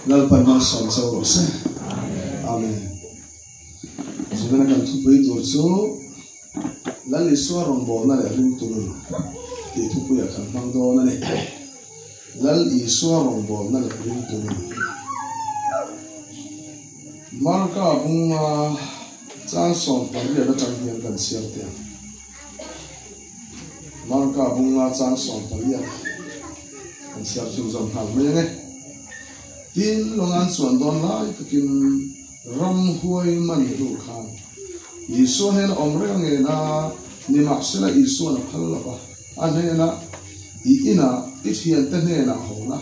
lalpan mang som so se amen jina kan thu pui tur chu lal iswa rong bol na le ring tu ti thu pui kan bang do na ne lal iswa rong bol na le ring tu marka bunga chang som pan le na chang hian kan siam te marka bunga chang som pan le kan siam chu zong hal me ne tin longan suan don lai takin ram huai man du khan isu hen omre nge na ni maksela isu na phalla ba anena ina ithian te ne na hola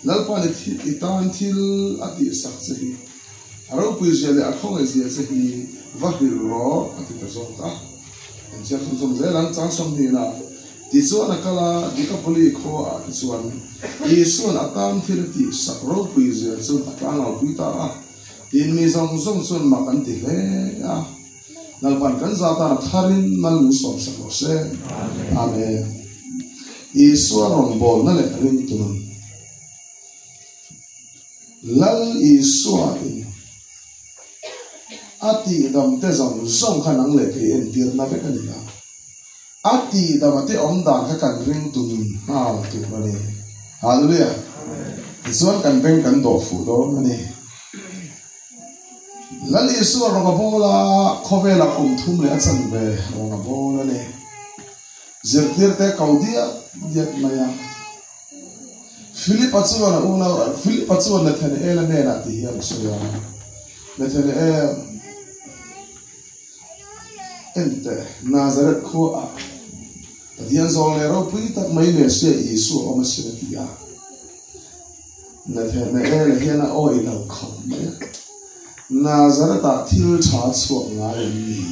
lalpa ni itan thil ati sak chehi aro puizele akhong ezia chehi vahil ro ati ta zonta enja thum zelang chang som ni na ti chuan kala dikapoli kho a chuan isu na tam thil ti sak ro puizele chu atang au puita a tin mi zong zong chun makan ti he ya lalpan kan zata na tharin mal nu som sak ro se amen isu rong bol na le ring tunun lal isu in ati dam te zong zong khanang le ke en tir na ve kan ya ati dam te om dan kha kan ring tunun ha tu ba ne hallelujah isu kan beng kan do fu do ne lal isu rong bola khovela kum thum le chan ve rong bola ne zirtir te kaudia diat maya Philip atsuwa na thane ela ne na ti hian soya na thane ente Nazareth kho a dian zong le ro pui tak mai ne se Yesu o ma se ti ya na thane ela hian a oi lo khom me Nazareth a thil cha chuak nga ni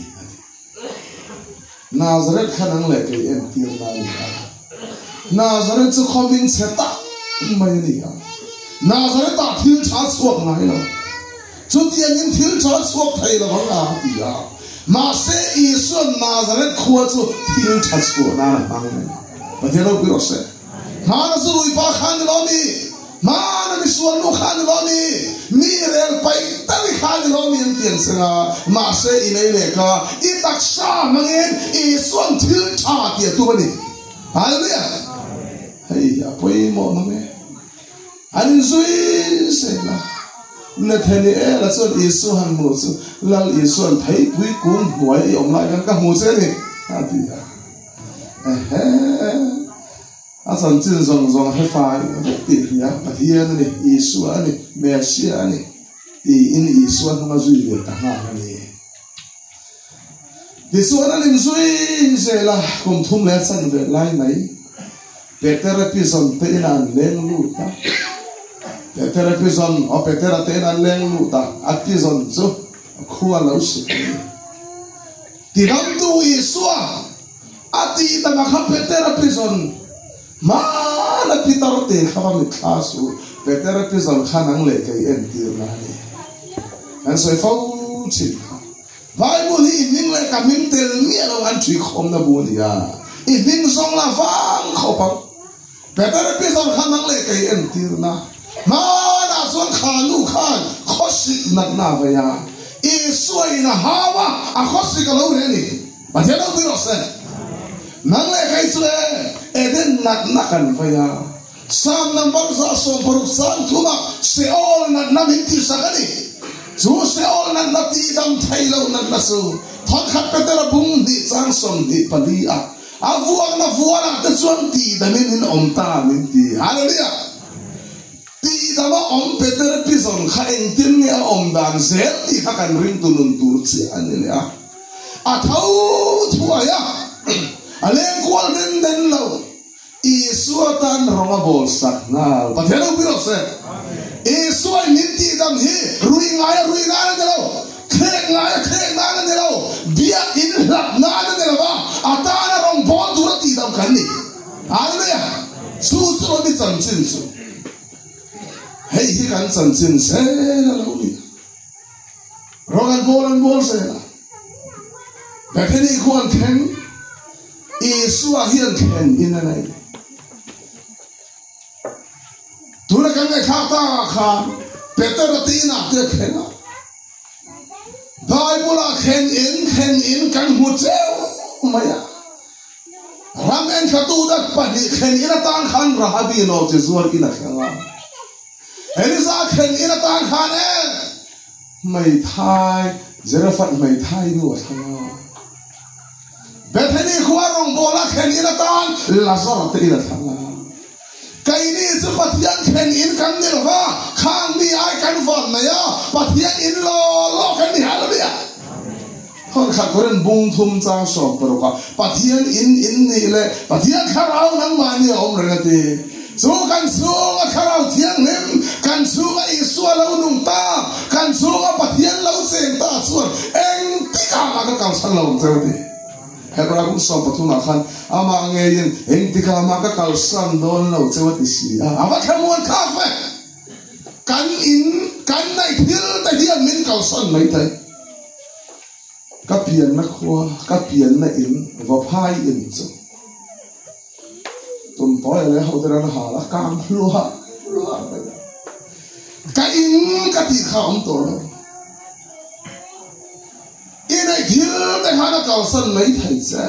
Nazareth khanang le ke en tir na ni Nazareth chu khoming cheta mai ni ya Nazareth ta thil cha chuak ngai lo chu tiang in thil cha chuak thai lo bang a ti ya ma se Yesu Nazareth khua chu thil cha chuak na na bang ba thelo bi ro se ma na su ui pa khan lo ni ma na mi suan lu khan lo ni mi rel pai ta mi khan lo ni en tiang senga ma se i nei le ka i tak sa mangen Yesu thil cha ti tu ba ni hallelujah hey ya poi mo me an zui se la na thani la so Yesu han mo so lal Yesu an thai pui kum huai om lai kan ka mu se ni ati ya asan chin zong zong he fa ti ya pathian ni Yesu ani Mesia ani ti in Yesu an ma zui le ta na ni Yesu an zui se la kum thum le san ve lai nai Peter pison te nan leng lu ta Peter pison o Peter te nan leng lu ta atison zo khua lo si ti dam tu Isua ati ta ma kha Peter pison ma na Peter te kha mi khasu Peter pison khanang le ke en tir na ni an so fo chi Bible hi ning le ka min tel mi lo an tri khom na bu ni ya i ning song la vang kho pa Peter pison khanang le ke en tir na ma na son khanu khan khosi nak na va ya Isoi na hawa a khosi ka lo re ni ba the lo bi ro se nang le kai sue eden nak na kan va ya sam number za so por san thuma se all na min ti sakani zu se all na ti dam thai lo na su thon khat Peter bung di chang som di pali a avuang na vuana ta chuan ti da min in om ta min ti hallelujah ti da ma om Peter pison kha eng tin ni om dan zel ti kha kan ring tu nun tur chi an le a thau thua ya ale kwal den lo Yesu tan ronga bol sak na pathelo biro se Yesu ni ti dam hi rui nga de lo khek nga de lo bia in lak na de lo ba atana rong bol tur ti dam kan ni hallelujah su di chan chin su hey hi kan chan chin se la lo ni rogan bol se la patheni khuan theng Yesu a hian theng in na Tuna kan me khata khan Peter tina te khenga Bible khen in kan hu cheu maya ram en khatu dak pani khen in tan khan rahabi no che zuar ki na khenga Elisa khen in tan khan mai thai Zarephath mai thai nu thanga Bethany khuarong bola khen in tan Lazarus te in thanga Kaini su pathian khen in kan nil va khang mi ai kan von na ya pathian in lo kan ni hallelujah Hon khat koren bung thum cha som paroka pathian in ni le pathian kharau nang ma ni om rengati so kan su kharau thiang nem kan su Isu lo nung ta kan su pathian lo sen ta suan eng tika ma ka kal sang lo zewti Hebra kung som patuna khan ama ngayon eng tika ma ka kal sang don lo zewti si ama khamuan khafe kan nai thil ta hian min kal sang mai tai Kapian na khua kapian na in va phai in chu tum toy le ho tera na hala kam lua ka in ka ti kham to lo in ai thil te hana kal san mai thai cha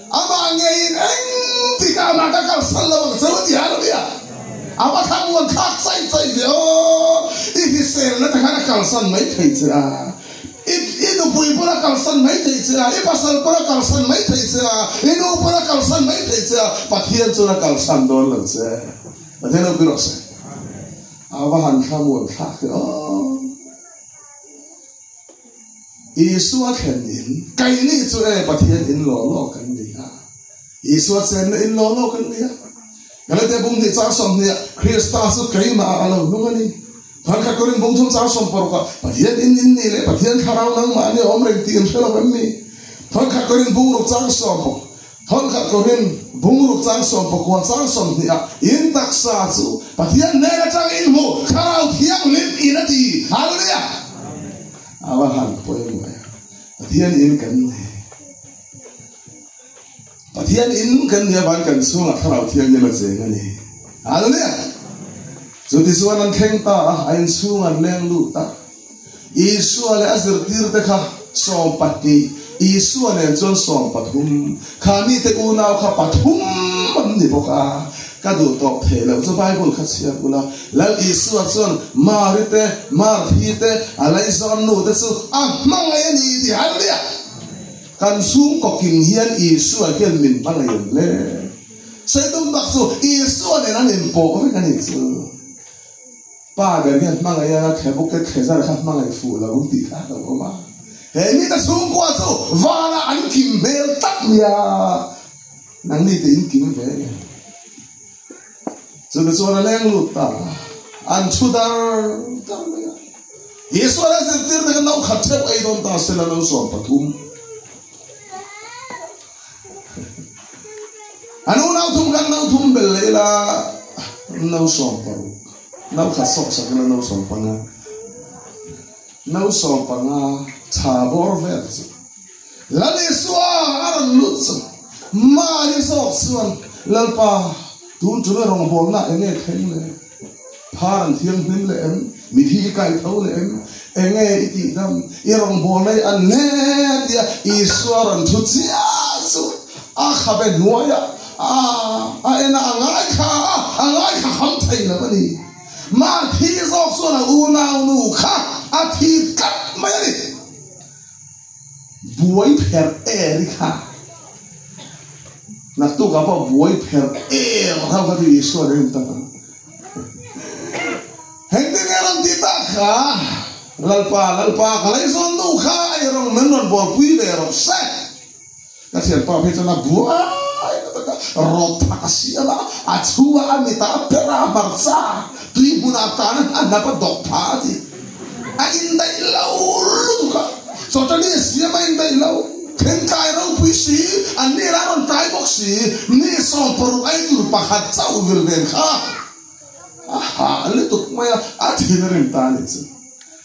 ama nge in eng ti ka ma ka kal san lo cha ti ha lo ya ama kham won khak sai yo i hi se na te hana kal san mai thai cha Inu pui pura kalsan mai thei cha I pasal pura kalsan mai thei cha inu pura kalsan mai thei cha pathian chuna kalsan don lo cha pathian lo biro se awa han khamu khak Isu a khen in kai ni chu e pathian in lo kan ni ha Isu a chen in lo kan ni ha ngale te bung ni cha som ni Krista su kai ma alo nu ngani Bangka korin bung thum cha som paroka pathian in ni le pathian kharau nang ma ni om reng ti in phela bam mi bangka korin bung ruk chang som po bangka korin bung ruk chang som po kwa chang som ni a in taksa chu pathian ne la chang in mu kharau thiang lim in ati hallelujah awa han poe mo pathian in kan ne pathian in kan ne ban kan sunga kharau thiang ni ma je ngani hallelujah Jadi suanan kengta ain sungan leng lu ta Isu ale azir tir te kha som patni Isu ale jon som pathum khani te unau kha pathum ni boka kadu tok the lo zo Bible kha sia ula lal Isu jon marite marhite alai zon nu te su mangai ni di hallelujah kan sung ko king hian Isu hian min pangayen le sai dum bakso Isu ale na nin po ko kan ni su ba ga hian mangaya khe buk te kheza kha mangai fu la rum ti kha lo ma he ni ta sung kwa so wala an kim mel tak ya nang ni te in kim ve so be so na leng lu ta an chudar tar me Yesu ala se tir de nau khathe ai don ta se la no so pathum anu nau thum kan nau thum bel la nau so paru Nau khasok sakna nau sompanga chabor vers lali suwa aran lutz ma ni sok suan lalpa tun chuna rong bol na enge kheng le phan thiang hnim le em mi thi kai thau le em enge iti dam I rong bol nei an ne dia iswaran thu chia su a khabe nuaya a ena angai kha kham thai la bani ma thi zok so na unau nu kha a thi kat mai ni buai pher eri kha na tu ga pa buai pher ha ga ti so re ta hende ngeram ti ta kha lalpa khalai son nu kha ai rong men non bol pui le ro se ka sian pa phe na buai rota kasiala achua amita pera barsa tui munatan anapa dokpati a indai lau so tadi siapa indai lau kenkai rau puisi ani raron tai boksi ni son peru ai tur pahat sau vilven kha aha le tuk maya athinerin tani chu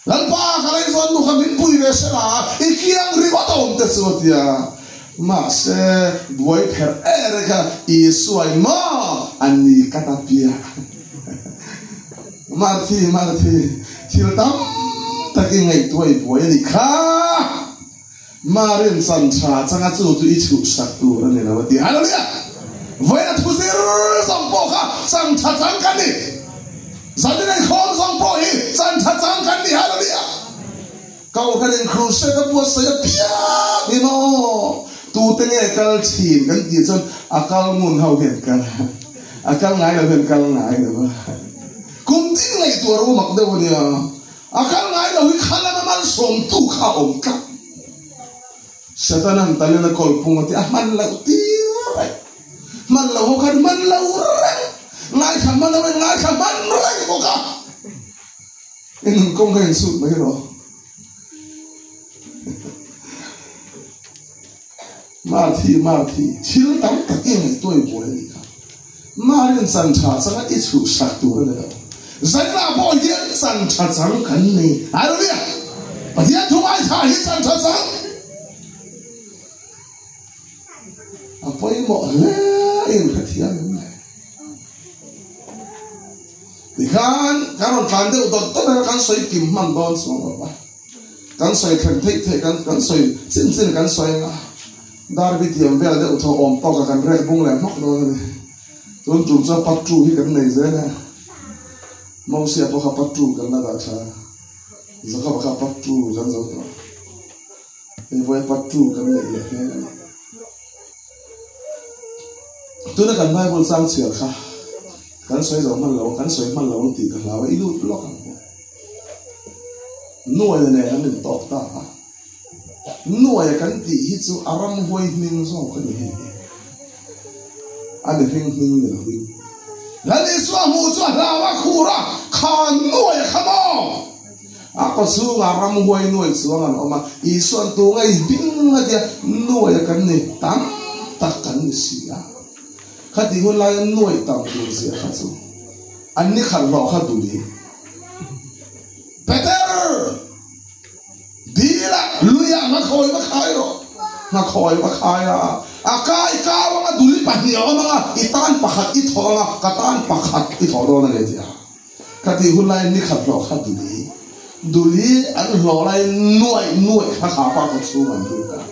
lalpa kalai son nu khamin pui resela ikiang ribatom te sotia Mas buai pher ereka isuai ma ani katapia marthi thil tam taki ngai tuai buai ni kha marin san cha changa chu tu I chu sak tu ani la ti hallelujah voi na thu sir song po kha sang cha chang kan ni zani nei khom song po hi san cha chang kan ni hallelujah kau kan in cruise ka bu sa pia ni no tu te nge kal chin kan ti chon akal mun hau hen kan akal ngai la hen kal ngai no kum tin ngai tu ro mak de wo ni akal ngai la hui khala na mal som tu kha om ka satanan talena kol pung ti man la ti man la ho kan man la ura ngai kha man rai ko ka in kong kan su mai ro Marti, chil tam takin tôi bồi đi cả, Marin san cha sang ít chu sắc tu rồi đó, san la bỏ hiền san cha sang khẩn này, ai rồi à, bây giờ chúng ai cha hiền san cha sang, à bây mỏ lẽ in cái thiệt này, đi khăn, cái nó phản đối tốt là cái soi kim man đón xuống rồi, cái soi khẩn thấy cái soi xin cái soi à. Dar bi tiam vel de utho om to ka kan re bung le mok do ne tun tum cha patru hi kan nei ze na mo sia po ka patru kan na da cha za ka patru zan zo to e boy patru kan nei le ne tu na kan bible sang sia kha kan soi zo man lo ti ka la wa ilu lo kan no ne han min tok ta nuôi cái gì hết chú aram hoi mình xong cái gì anh hình mình là hình là đi xóa mù xóa lao á khu ra khăn nuôi khăm ô có chú aram hoi nuôi xuống anh ông mà ý xuân tu ngay bình là gì nuôi cái này tam tất cái gì à khát đi hôn lại nuôi tam tu gì khát chú anh đi khăn lọ khát tu đi Peter đi là luya mà khôi mà khai à cái mà đuổi bắt nhiều mà itan pakhat ít thôi mà katan pakhat ít thôi đó này chứ cái thì hôm nay đi khát lọ khát đuổi anh lọ lại nuôi khát khát bao cái số mà đuổi ta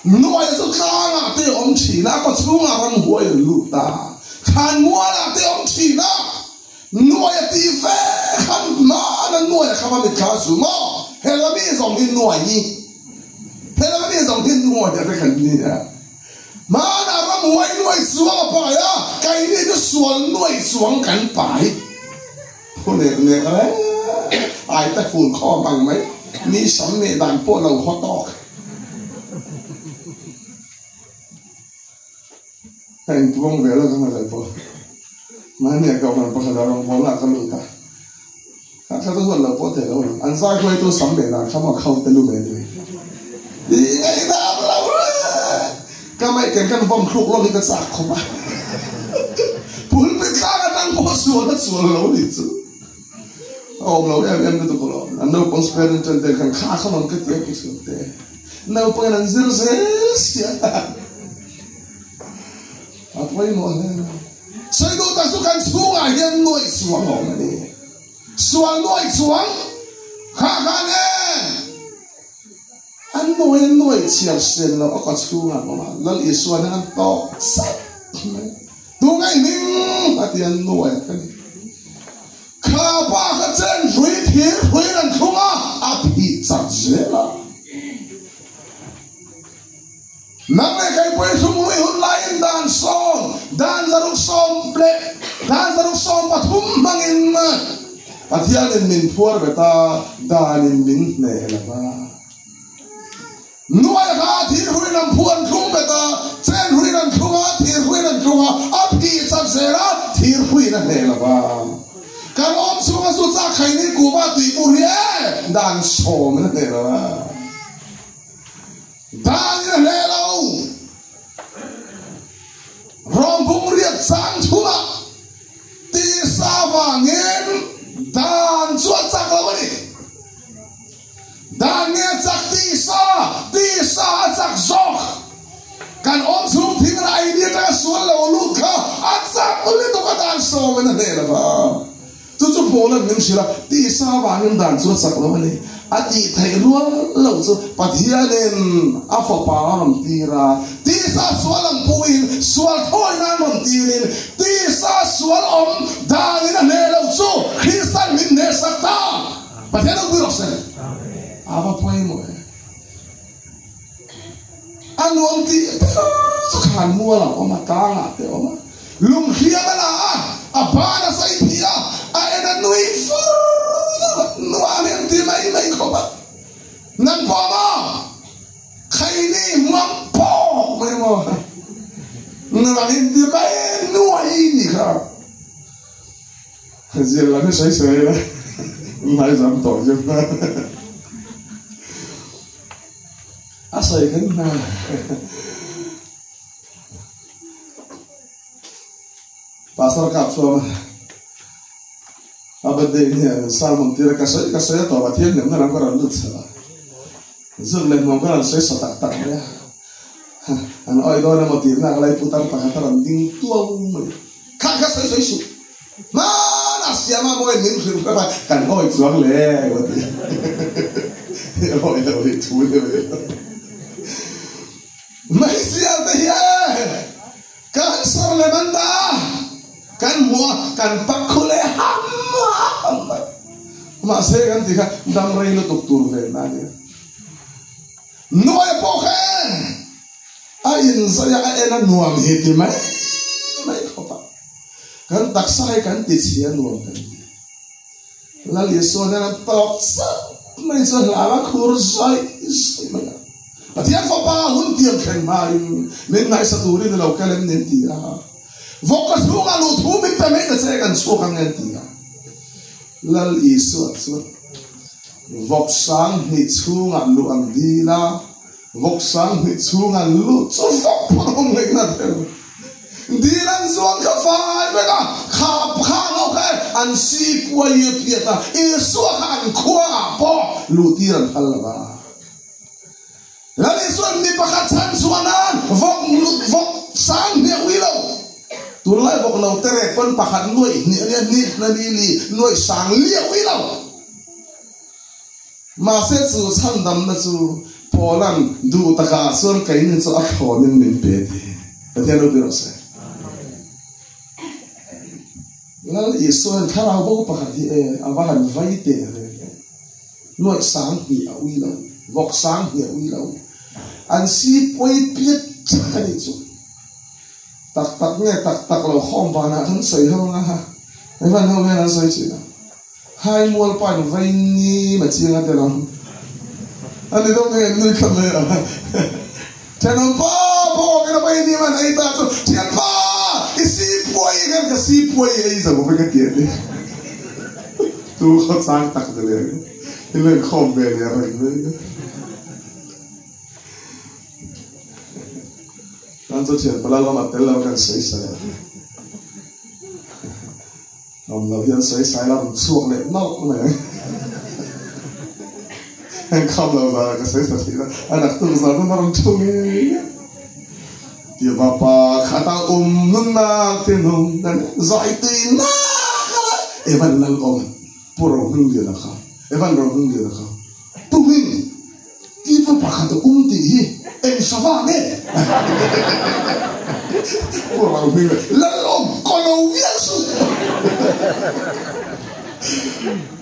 nuôi số khang à thì ông chỉ là có số mà làm huôi lụt ta khăn mua là thì ông chỉ là nuôi thì về khăn mà là nuôi khăn mà bị khá số mà hết là bây giờ mình nuôi gì hết là bây giờ mình nuôi để cái gì à mà là mà nuôi xuống mà phải à cái này nó xuống nuôi xuống cảnh phải thôi này cái ai ta phun kho bằng mấy mi sắm mẹ đàn po lầu hot dog thành tuông về là không phải po mà này cậu còn bao giờ đồng vốn là con lừa cả các thứ là có thể đâu anh sai quay tôi sắm để làm không mà không tên luôn đấy đi ngay nào lâu cái mấy cái vòng khúc lo cái sạc không à bốn cái khác đang có xuống lâu đi chứ ông lâu em nó tụi nó anh đâu còn spend trên tiền khăn khá không làm cái tiếng cái chuyện thế đâu phải là dễ xia à quay mọi người xây đồ ta xuống khăn xuống à hiện nuôi xuống họ mà đi xuống nuôi xuống khá nè anh nuôi chia sẻ là có xuống à mà lần ý xuống anh to sạch đúng ngay mình à tiền nuôi cái khá ba cái chân ruồi thiệt ruồi lần không à bị chặt dễ là nang này cái bơi xuống núi hôn lại đàn ra lúc sông ple đàn ra lúc sông bắt hum mangin Athian in min phuar beta dan in min ne la ba nuai ha thir hui nam phuan thung beta chen hui nam thunga thir hui nam thunga api chap sera thir hui na ne la ba kan om sunga su cha khai ni ku ba ti mu rie dan som na ne la ba dan ne lo rom bung riat sang thunga ti sa wa ngen dan suat sak lawan ni dan nge sak ti sa sak zok kan om sung thing rai dia ta sual lo lu kha atsak uli to ka dan so men ne la ba chú phố là những gì là đi xa và những đàn chúa sạc lâu này đi thấy luôn lâu chú bắt hiện lên áp phá làm tì ra đi xa xóa làm bùi xóa thôi na làm tì lên đi xa xóa ông đàn nên nè lâu chú khi san mình nè sắc ta bắt hiện lâu được rồi áp phá mọi anh ông tì khăn mua là ông mà ta ngã thế ông mà lùng khía mà là ba na say thia ai na nuôi nuôi miệng thì mấy không ạ nâng bỏ mà khai đi mắm bỏ mấy mà nuôi miệng thì mấy nuôi gì cả giờ là nó sấy đó mai dám tỏi chứ sấy cái nào pasal kapsul abad ini salmon tira kasih atau abadian yang orang orang lut salah zulem orang saya setak ya an oi dona motirna alai putar pakataran ding tuang kakak saya isu mana siapa mau min khirba kan oi juang le oi oi tu le mai siapa ya kan sarle manda kan mua kan pakule hamma masih kan tiga dam reino doktor venanya noy poke ayin saya ena nuam hiti mai khopa kan taksai kan tisia nuam kan lali sona tok mai so lava kursai mai patian khopa hun tiam khen mai men nai saturi de lokalem nen tira vokas bunga lu thu min pemei na sekan sukang entia lal isu voksang ni chunga lu ang dila voksang ni chunga lu so fok pong lek na dilan zuang ka fai beka khap khang au kha an si puai pieta isu kan khwa po lu tiran halwa lal isu ni pakatsan suanan vok sang ni wilo tulai bok lau tere pun pakat nuai ni na lili nuai sang liau ilau masih su sandam na su polan du taka sun kainin su akhonin min pede betul lebih rasa lal isuan karau bok pakat awahan vaite nuai sang ni awilau bok sang ni awilau ansi poi piet cakani su tak lau khom ba na thun sei ho na ha ai van ho me na sei chi na hai mol pan vai ni ma chi nga te lam ani do me nu kham le chanon pa bo ke na pai ni man ai ta so tian pa isi poi gan ka si poi ai sa ko ka ke te tu kho sang tak de le le khom be le ra le kan so chen pala lo matel lo kan sei sai om lo hian sei sai la chuak le no me han kham lo za ka sei sai la anak tu za no ron chu nge ti va pa khata nun na te nun dan zai ti na evan lal om puro hung dia na kha evan ro hung dia na kha tumin ti va pa khata ti hi en savane puro hung lalom kono wiasu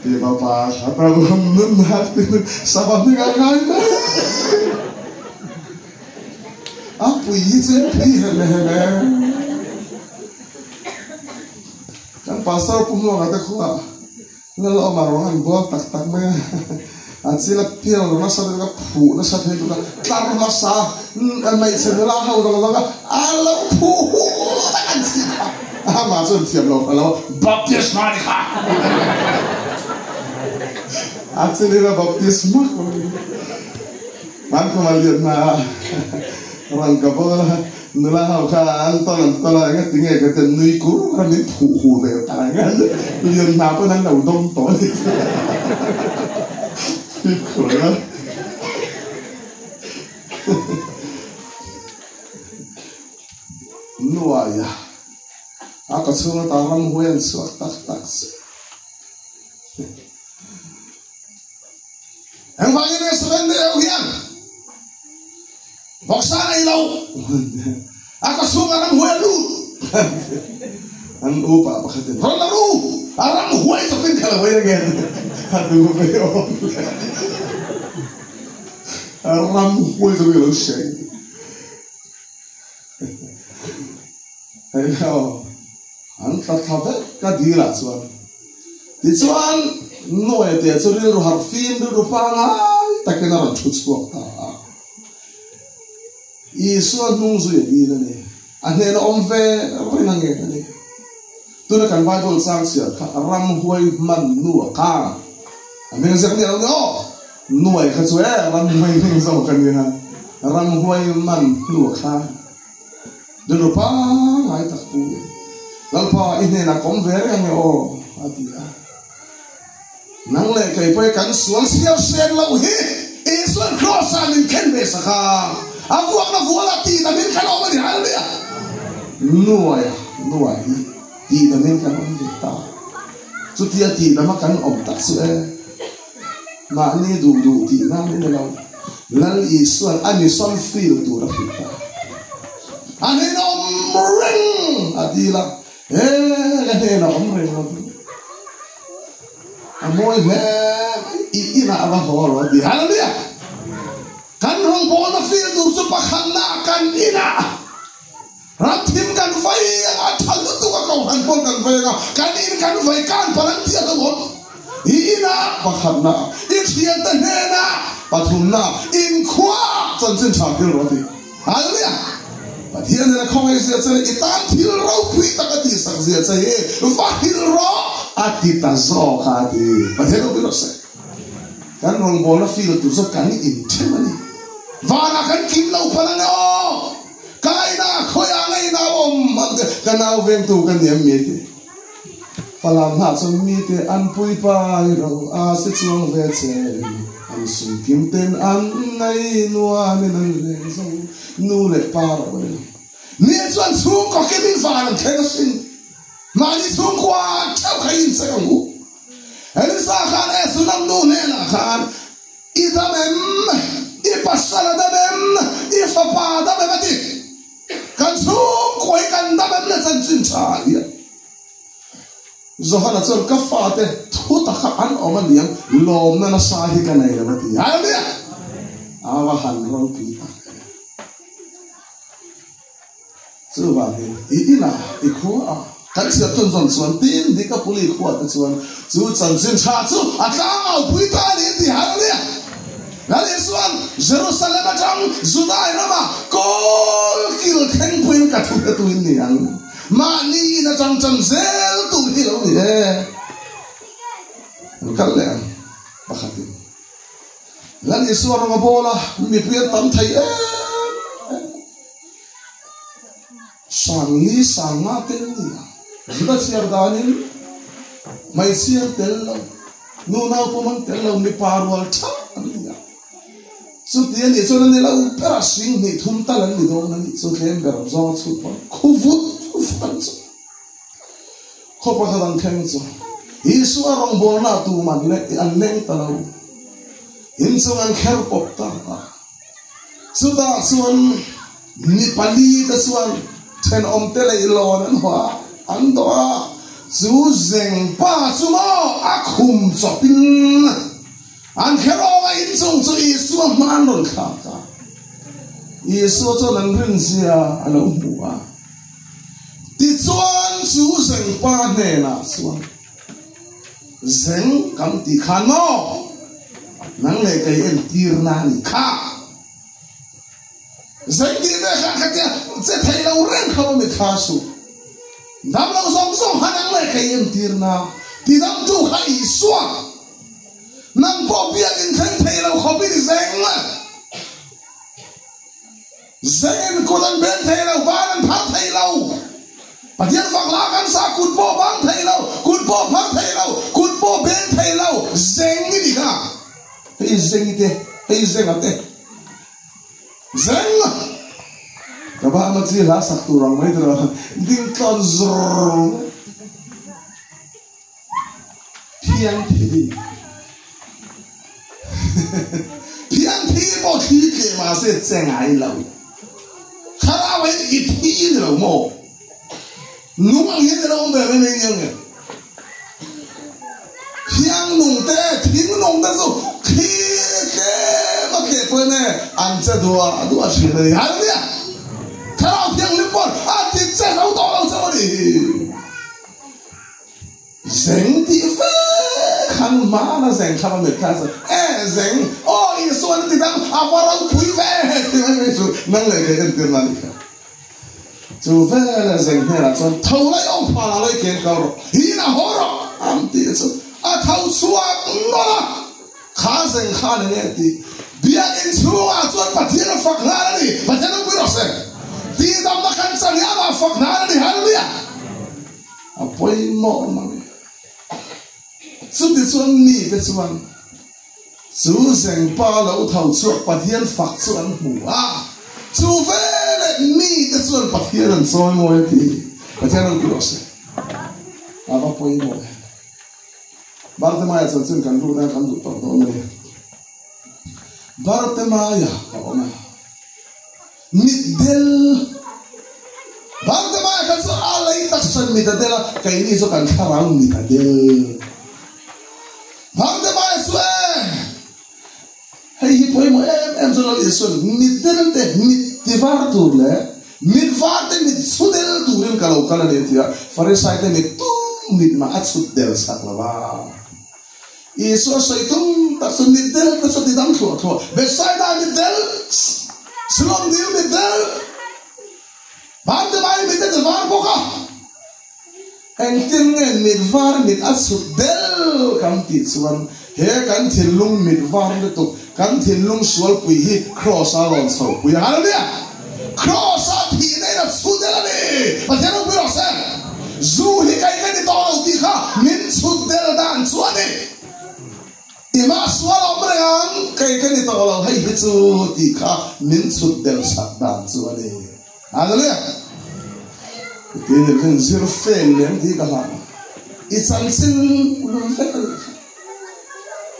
ti va pa khata nun na te savane ga kai na apu yize pi hele kan pasar pumu ngata khua lalo marongan bo tak me atsila pil na sa ka phu na sa the ka tar na sa an mai se la ha lo ka ala phu an si ka ma so tiam lo baptisma ni ka atsila baptisma man ko maliat na orang kapal nula hauka anton ngat tinggal kata nui ku kan ni hu be tarangan lian napa nan lau dom to ikut nuaya aku semua taram huyan suak tak se Ang vangin na surrender ako yan. Buksan na ilaw. Ako sunga ng huwelo. Ang upa, pakatin. Rolaro! Arang huway sa pinkalaway again. Ano ba yun? Arang huway sa pinkalaway siya. Ayaw. Ang tatawag ka dila suan. Di suan, noy te suril ro harfin ro pangay takena ro chutspo ta. Isu nung zu ye na ne. Ane na omve ro nang ye ne. Tu na kan Bible sang sia ka ram huai man nu ka. Ame sa ni no. Nuai ka su ram huai ning sa kan ni ha. Ram huai man nu ka. Dulu pa ngai tak pu. Lalpa ini na konver yang o atia. Nang le kai pai kan suang sial sen lau hi. Isuan crossan in ken besaka. Aku na vola ti da min kan o mani halia. Nuai ti da min kan om ta. Su tia ti da makan om tak su ma ni du ti na min lau. Lal isuan ani son feel tu rapita. Ani om ring adila. Cái nó không rình luôn. Môi mẹ ina ava holo di haleluya. Kan rong bona feel tu supa khana kan ina. Ratim kan fai athal tu ka kau han pon kan fai kan in kan fai kan palang tia tu bon. Ina pakhana ichian ta hena pathumna in khwa chan chin cha pil roti. Haleluya. Hiện nay không ai sẽ chơi itan thil rau pui ta cái gì sắc gì chơi và thil rau atita zo cái gì và thế đâu biết được sao cái nông bò nó phi được tụi cái này in thế mà đi và là cái kim lâu phải là cái na khơi ăn cái nào cái nào ven tụ cái niệm miết phải làm hạt xong miết ăn pui pa rồi sẽ chuông về chơi ăn sung kim tên ăn này nuôi nên ăn lên xong nu le pa rồi nia chuan chung ko ke min van theng sin mani chung kwa chau khain se ngu elisa khan e sunam nu ne na khan idamem I pasala damem I fapa damem ati kan chung koi kan damem le chan chin cha ya zohana chon ka fa te thu ta kha an oman liang lom na sa hi ka nei la ti haleluya awa han ro pi chú bảo thì ý là ý khua cái sự tuân dụng xuân tin đi các puli khua cái xuân chú chân xin cha chú cao quý ta đi thì hả đấy là đi xuân Jerusalem ở trong Judah nó mà có kiểu khen quên cả thứ cái tuổi này mà ni là trong chân zel tuổi hiểu gì đấy cái này bắt đi là đi xuân mà bố là miệt viên tắm thấy sang li sang ma ten ni kita siar danin mai siar tel lo nu nau pumang tel lo mi parwal cha ania su tian ni chon ni lo pera swing ni thum ta lan ni do na ni su tlem ber zo chu pa khuvut fan chu kho pa khan khen chu Isu arong bol na tu man le an leng ta lo in chung an kher pop ta su ta suan ni pali ta suan ten om tele ilon an hoa an doa zu zeng pa zu mo akhum chopin an khero ga in chung chu Isu man ron kha ka Isu cho nan rin sia alo mua ti chuan zu zeng pa ne na suan zeng kam ti khan mo nang le kai en tir na ni kha zeng ti be kha kha che thai lo ren kha mi kha su dam lo song song hanang le kai en tir na ti dam tu kha I swa nang po bia in khan thai lo kho bi zeng la zeng ko dan ben thai lo ba nan phang thai lo Patian phang la kan sa kun po bang thai lo kun po phang thai lo kun po ben thai lo zeng ni ka hei zeng ite hei zeng ate zeng ka ba ma chi la sak tu rang mai tra ding ton zrong phiang thì phiang thì bỏ khí kề mà sẽ chèn ai lâu khá là vậy ít khí rồi mồ nung ăn hết rồi về bên mình nhỉ phiang nung tê thính nung tê rồi khí kề mà kề quên này ăn chết đùa chuyện này hả đấy khá là phiang lên bọn thì chết đâu đó đâu sao đi dành thì phê khăn má nó dành khăn mà mệt khá rồi dành ý xuân thì đang vào đâu quý phê thì mấy chú nâng lại cái tiền là chú phê là dành thế là xuân thâu lấy ông phá lấy kiến cầu rồi hí là hổ rồi thì chú thâu xua nó là khá dành khá này nè thì bia in xua xuân bắt thiên là phật ngã đi bắt thiên là quý rồi xem thì đâm nó khăn sẵn nhá mà phật ngã đi hả đi à bôi mộ mà chú đi xuân nì về xuân chú dành ba lâu thầu chuột bát thiên phật xuân hủ chú về lại nì về xuân bát thiên làm soi môi thì bát thiên làm cái gì bác bôi mộ bác thế mai xuân xuân cần ru đang cần ru tao đó này bác thế mai à nít del bác thế mai cần số alai tak san nít del cái này số cần kharang nít del bác thế mai số hay bôi mộ em số là xuân nít del te nít tivar tu le nít var te nít su del tu rin kalau kala ne tia farisai te nít tu nít ma at su del sak lava Isu saitum tak sunit del tak sunit dam thua besai da nit del slom dia nit del bang de mai nit del var boka engtin ngen nit var nit asut del kam ti chuan he kan thilung nit var de tu kan thilung sual pui hi cross alon so pui haleluya cross a thi nei na su del ni pathian pui ro se zu hi kai ni to ti kha min su del dan chuan ni ima swallow mreang kai ni to lo hai hi chu ti kha min su del sak dan chuan ni haleluya ti ni kan zero fail lem ti ka ha it's unseen lu fail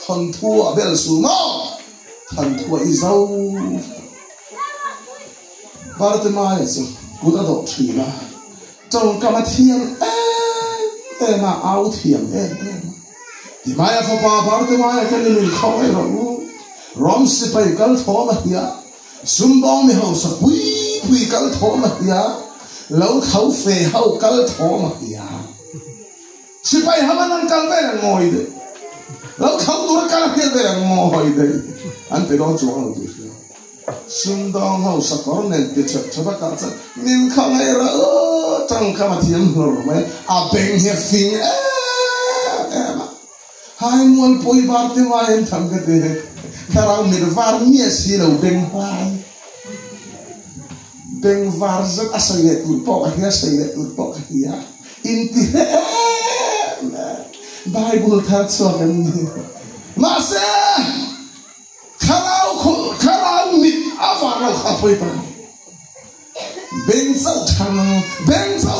thon thua bel su mo thon thua i zau Bartimai so good adult tree na trong ka ma thiam ma out thiam ti mai fa pa Bartimai ka ni khau ai ro rom si pai kal tho ma hia sum bong mi ho sa pui kal tho ma hia lo khau fe ho kal tho ma hia si pai ha man kal ve ngoi de lo khau tur kal he ve ngoi de an pe lo chuang lo sum dong hậu sắc còn nên bị chật chật cả chân mình không ai ra trong cái mà thiêm hở mấy bên hiệp phình em hai muốn bôi bát thì mai em thầm cái gì thà rằng mình var nhẹ xí đầu bên var rất ác sấy tụt bọc cái sấy tụt bọc cái in ti Bible thật sự em mà sẽ Karau mit avaro khapoi ta ben sau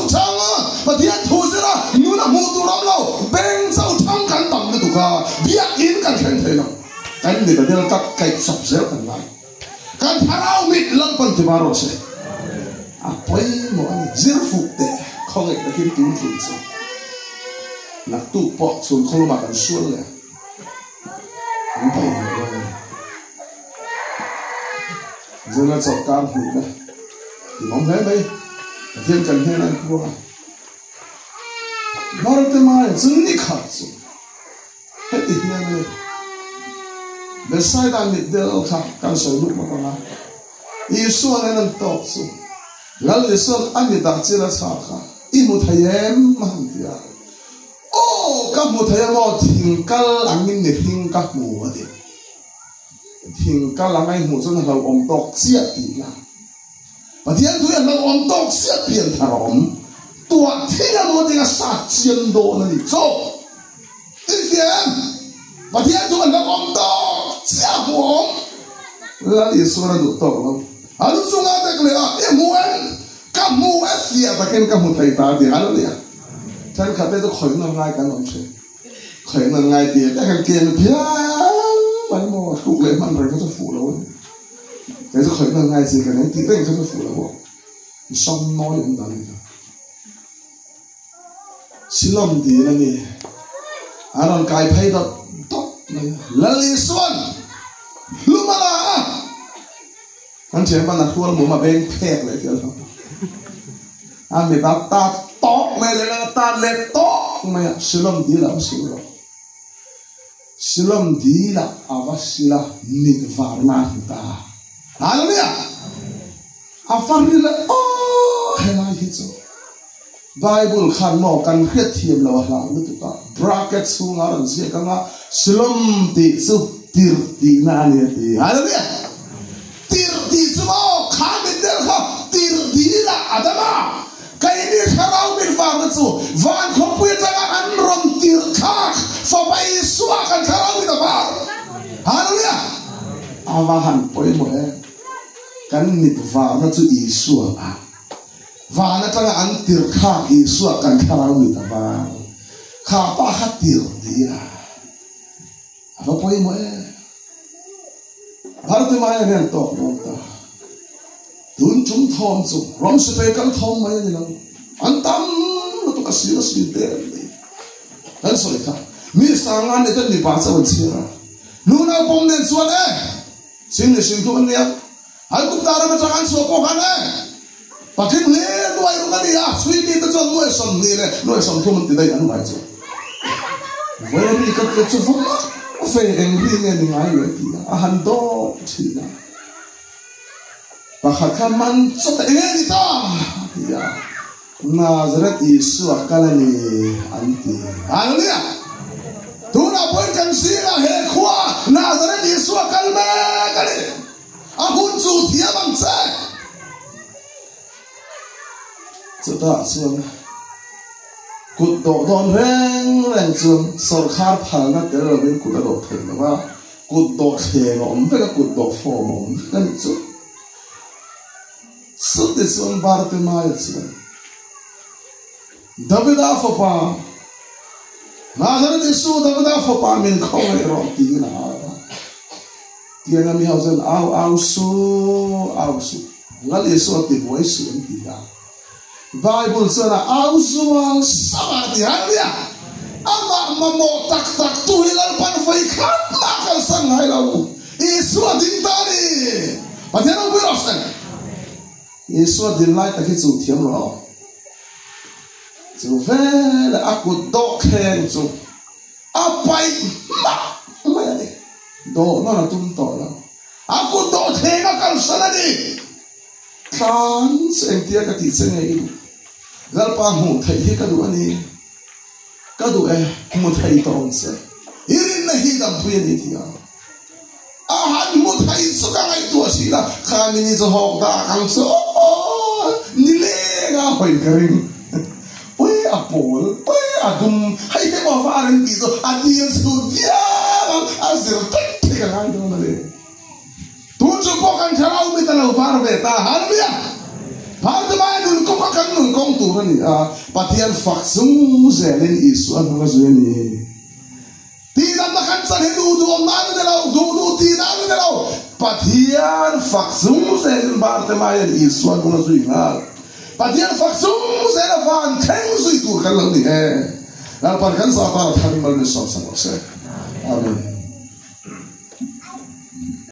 chang patia thuzera nuna mutu ram lo ben sau chang kan tam tu ka bia in kan khen thei no kan de del tak kai sop zel kan lai kan karau mit lang pan ti baro se apoi mo ani zir fuk te khong ek takin tin tin se na tu po sun kholo ma kan sual le giờ nó chọn cam thì đây thì mong thế đây thiên cần thế này qua Bartimai dưng đi khát rồi hết thì hiện này để sai đàn nít đều khát càng sầu lúc mà còn lại Isu này nó tốt rồi lal Isu anh đi đặt chỉ là sao cả imu thầy em mà không tiếc các mu thầy em mà thình cal anh mình để thình các mu vậy thình ca lang ai hmu chân halo om tok sia ti na pathian thu an lo om tok sia pian tharom tua thina mo tinga sa chian do na ni so tiam pathian thu an lo om tok sia hom la li so na do tok lo alu sunga te kle e muan ka mu e sia ta ken ka mu thai ta ti alu ya chan kha te to khoi no ngai kan om se khởi là ngày tiệt đã hàng tiền phía mấy mò cục lệ mặn rồi có cho phụ đâu cái khởi là ngày gì cái này tiệt đấy có cho phụ đâu xong nói em đó này xin lỗi đi là gì anh cái phải đó tốt này là lý xuân lúc mà là anh chị em bạn là thua một mà bên phèn lại kiểu đó anh bị ta tóc mày lại ta lệ tóc mày xin lỗi đi là xin lỗi đi là avasila mít varna ta hallelujah afarila hay là gì chứ Bible khăn mò căn khét thiềm là làm như thế ta bracket xuống ngã làm gì cái ngã Shalom ti su tir ti na ni ti hallelujah tir ti su mo khá bên đây không tir ti là adama cái này khao bên vàng itu vàng không biết rằng anh rom tir khắc phá bay xóa kan khao bên vàng hallelujah avahan poi mo kan nit vàng nó chú ý xóa và nó cho anh tir khắc ý xóa kan khao bên vàng khá pa khát tir ti là apa poi mo Harus maya ni antok nonta. Dun cum thom cum rom sepe kan thom maya ni lang. Antam tu kasih sedih ni. Dan solika. Mi sangan itu ni bahasa bencana. Luna pom nen suan sini sini tu ni. Aku tara macam suapo kan Pakai ni dua orang ni sui ni tu jual nuai som ni nuai som tu mesti dah anu baca. Walaupun ikat kecil phê anh đi nghe những ai vậy thì anh đó thì là và khát khao man cho thế nghe đi ta thì Nazareth Isu akalani anh thì hallelujah tu na pun kan sila he khua Nazareth Isu akalme kali ahun chu thia bang sa cho ta xuân cụt độ đòn rèn trường sầu khát phal na để rồi bên cụt độ thề làว่าcụt độ thề nó không phải là cụt độ phổ mỏng cái này chứ suốt đời xuân ba mươi mai xuân David Afopa Nazareth Isu David Afopa mình không hay rồi tiếng nào tiếng là mình học dân ao su ngắt Isu thì mỗi sự tiếng Bible sana auzual samati hallelujah ama mamo tak tu hilal pan fai khat makal sang hai lau Isu din tani pathian bu rosen Isu din lai ta ki chu thiam ro chu ve la aku do khen chu apai ma ma ni do no na tum to la aku do khen ka kal sana ni kan sen tia ka ti sen ei galpa mu thai hi ka du ani ka du mu thai tong se irin na hi dam pui ni tia han mu thai su ka ngai tu si la kha ni zo hok da kang so ni le ga hoi ka ring oi apol oi adum hai he ma fa ren ki zo adil su dia azir tek ka ngai do na le tu chu ko kan tharau mi ta lo far ve ta hallelujah Parti mai nun ko kan nun kong tu ni pathian fak sung zelen Isu an nga zeni ti lam na kan san du man de lao du ti na de lao pathian fak sung zelen parti mai Isu an nga zui nga pathian fak sung zelen van theng zui tu kan lo ni lan par kan sa ta thang mal ni som sang se amen